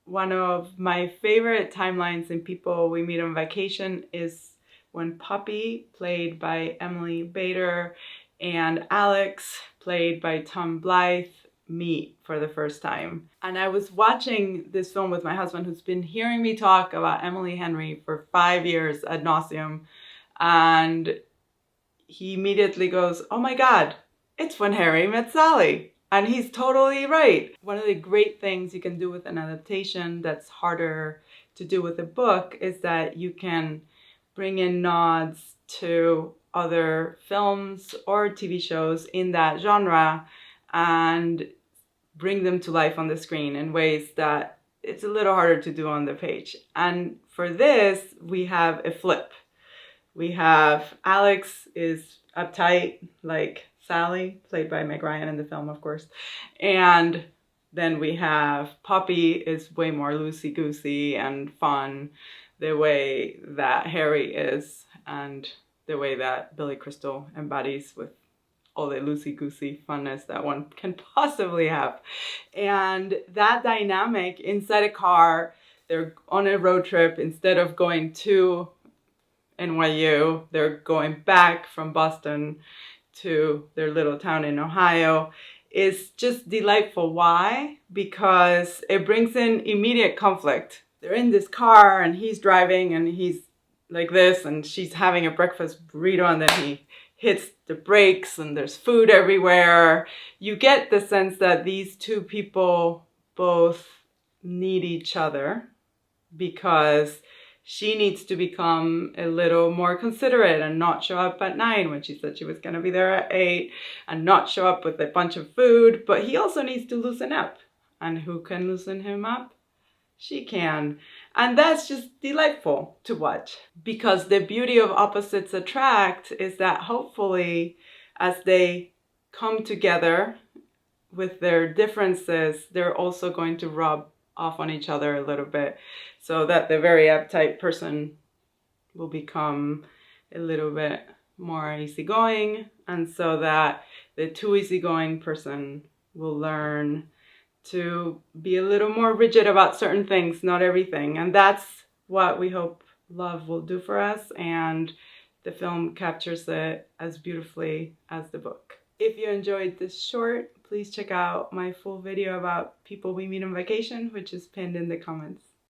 one of my favorite timelines in People We Meet on Vacation is when Poppy, played by Emily Bader, and Alex, played by Tom Blyth, meet for the first time. And I was watching this film with my husband, who's been hearing me talk about Emily Henry for 5 years ad nauseum, and he immediately goes, "Oh my God, it's When Harry Met Sally." And he's totally right. One of the great things you can do with an adaptation that's harder to do with a book is that you can bring in nods to other films or TV shows in that genre and bring them to life on the screen in ways that it's a little harder to do on the page. And for this, we have a flip. We have Alex is uptight, like Sally, played by Meg Ryan in the film, of course. And then we have Poppy is way more loosey-goosey and fun, the way that Harry is, and the way that Billy Crystal embodies with all the loosey-goosey funness that one can possibly have. And that dynamic inside a car, they're on a road trip, instead of going to NYU, they're going back from Boston to their little town in Ohio, is just delightful. Why? Because it brings in immediate conflict. They're in this car and he's driving and he's like this and she's having a breakfast burrito and then he hits the brakes and there's food everywhere. You get the sense that these two people both need each other because she needs to become a little more considerate and not show up at 9 when she said she was going to be there at 8, and not show up with a bunch of food. But he also needs to loosen up. And who can loosen him up? She can. And that's just delightful to watch. Because the beauty of opposites attract is that hopefully as they come together with their differences, they're also going to rub off on each other a little bit, so that the very uptight person will become a little bit more easygoing, and so that the too easygoing person will learn to be a little more rigid about certain things, not everything. And that's what we hope love will do for us, and the film captures it as beautifully as the book. If you enjoyed this short, please check out my full video about People We Meet on Vacation, which is pinned in the comments.